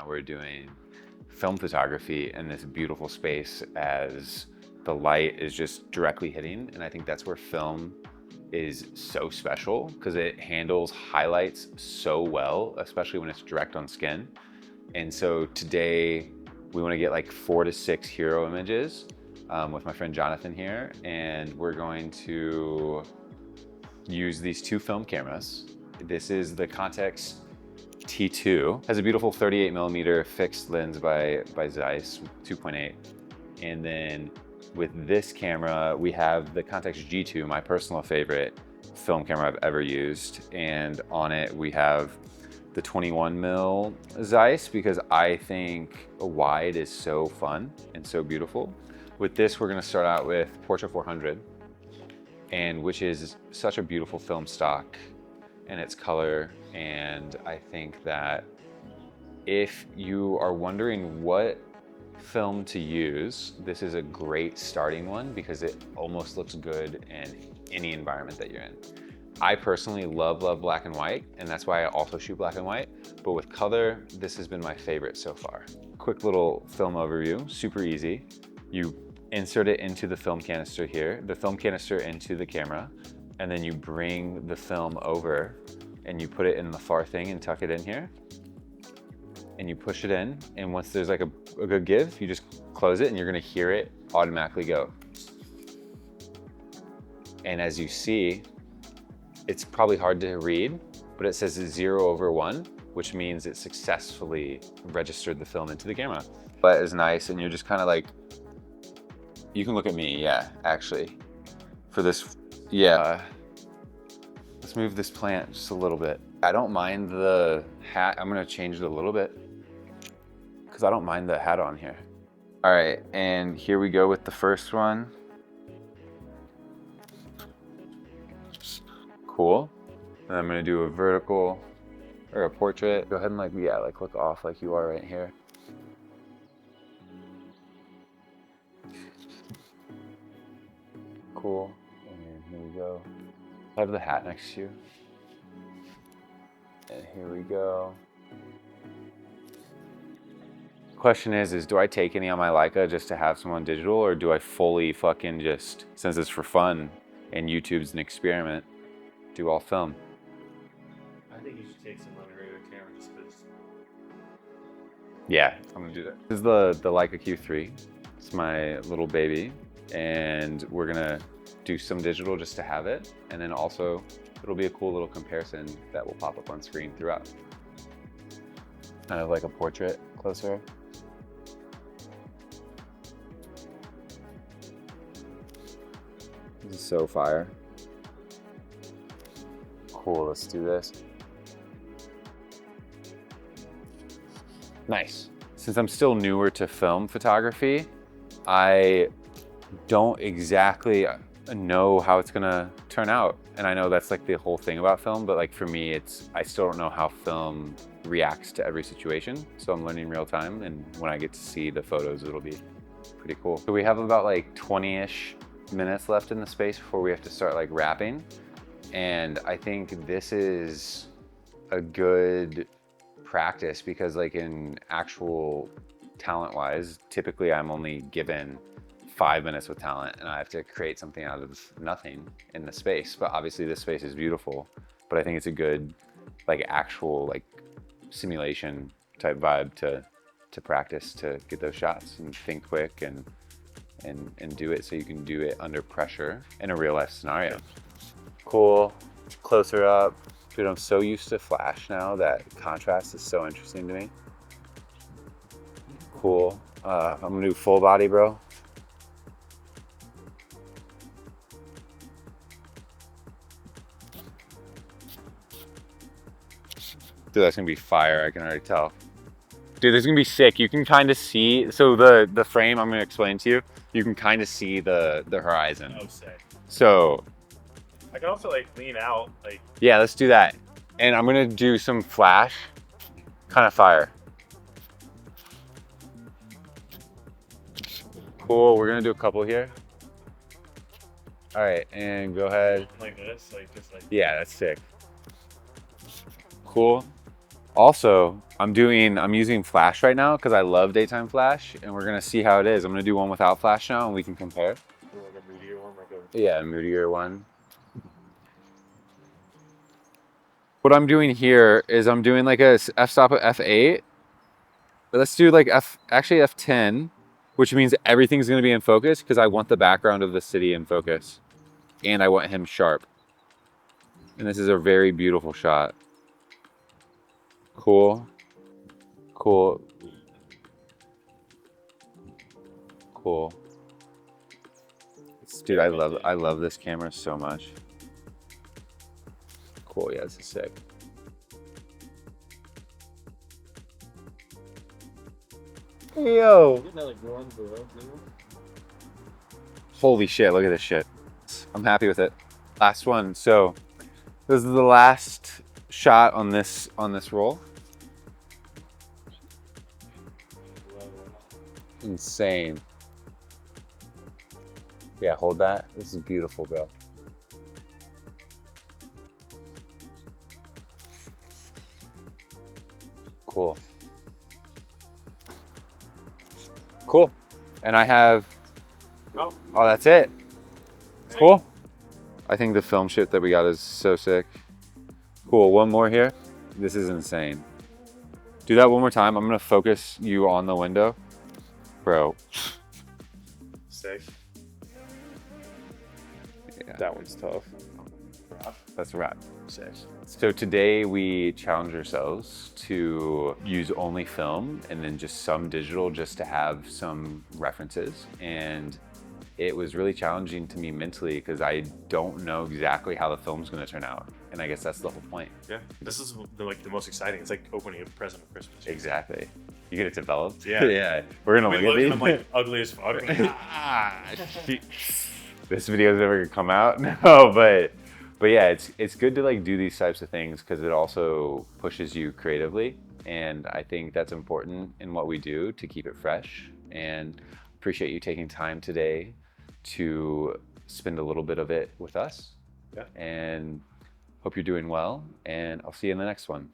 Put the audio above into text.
now we're doing film photography in this beautiful space as the light is just directly hitting. And I think that's where film is so special because it handles highlights so well, especially when it's direct on skin. And so today we want to get like 4 to 6 hero images with my friend Jonathan here. And we're going to use these 2 film cameras. This is the Contax T2. Has a beautiful 38mm fixed lens by Zeiss 2.8. And then with this camera, we have the Contax G2, my personal favorite film camera I've ever used. And on it, we have the 21mm Zeiss because I think a wide is so fun and so beautiful. With this, we're gonna start out with Portra 400, and which is such a beautiful film stock in its color. And I think that if you are wondering what film to use, this is a great starting one because it almost looks good in any environment that you're in. I personally love black and white, and that's why I also shoot black and white, but with color, this has been my favorite so far. Quick little film overview, super easy. You insert it into the film canister here, the film canister into the camera, and then you bring the film over and you put it in the far thing and tuck it in here. And you push it in, and once there's like a good give, you just close it and you're gonna hear it automatically go. And as you see, it's probably hard to read, but it says 0/1, which means it successfully registered the film into the camera. That is nice, and you're just kind of like, you can look at me, yeah, actually. For this, yeah. Let's move this plant just a little bit. I don't mind the hat. I'm gonna change it a little bit because I don't mind the hat on here. All right, and here we go with the first one. Cool. And I'm gonna do a vertical or a portrait. Go ahead and like look off like you are right here. Cool, and here we go. I have the hat next to you. And here we go. Question is do I take any on my Leica just to have some on digital, or do I fully fucking just, since it's for fun and YouTube's an experiment, do all film? I think you should take some on a regular camera just because. Yeah, I'm gonna do that. This is the Leica Q3. It's my little baby, and we're gonna do some digital just to have it, and then also it'll be a cool little comparison that will pop up on screen throughout. Kind of like a portrait closer. This is so fire. Cool, let's do this. Nice. Since I'm still newer to film photography, I don't exactly know how it's gonna turn out. And I know that's like the whole thing about film, but like for me, I still don't know how film reacts to every situation. So I'm learning real time, and when I get to see the photos, it'll be pretty cool. So we have about like 20-ish minutes left in the space before we have to start like wrapping. And I think this is a good practice because like in actual talent-wise, typically I'm only given 5 minutes with talent and I have to create something out of nothing in the space. But obviously this space is beautiful, but I think it's a good like actual like simulation type vibe to practice to get those shots and think quick and do it so you can do it under pressure in a real life scenario. Cool, closer up. Dude, I'm so used to flash now that contrast is so interesting to me. Cool. I'm gonna do full body, bro. Dude, that's gonna be fire, I can already tell. Dude, this is gonna be sick. You can kind of see, so the frame I'm gonna explain to you, you can kind of see the horizon. Oh, sick. So I can also like lean out, like. Yeah, let's do that. And I'm gonna do some flash, kind of fire. Cool, we're gonna do a couple here. All right, and go ahead. Like this, like just like. Yeah, that's sick. Cool. Also, I'm using flash right now because I love daytime flash, and we're gonna see how it is. I'm gonna do one without flash now, and we can compare. Like a moodier one, like a. Yeah, a moodier one. What I'm doing here is I'm doing like a f-stop at f8. But let's do like actually f10, which means everything's gonna be in focus because I want the background of the city in focus, and I want him sharp. And this is a very beautiful shot. Cool, cool, cool. Dude, I love this camera so much. Cool, yeah, this is sick. Yo! Holy shit, look at this shit. I'm happy with it. Last one. So this is the last shot on this roll. Insane. Yeah, hold that. This is beautiful, bro. Cool. Cool. And I have, oh, that's it. Cool. I think the film shoot that we got is so sick. Cool, one more here. This is insane. Do that one more time. I'm gonna focus you on the window. Bro. Sick. Yeah. That one's tough. That's a wrap. Sick. So today we challenged ourselves to use only film and then just some digital just to have some references. And it was really challenging to me mentally because I don't know exactly how the film's gonna turn out. And I guess that's the whole point. Yeah, this is like the most exciting. It's like opening a present for Christmas. Exactly. You get it developed? Yeah. Yeah. We're gonna look at these. I'm like ugly as fuck. This video's never gonna come out. No, but yeah, it's good to like do these types of things because it also pushes you creatively, and I think that's important in what we do to keep it fresh. And appreciate you taking time today to spend a little bit of it with us. Yeah. And hope you're doing well, and I'll see you in the next one.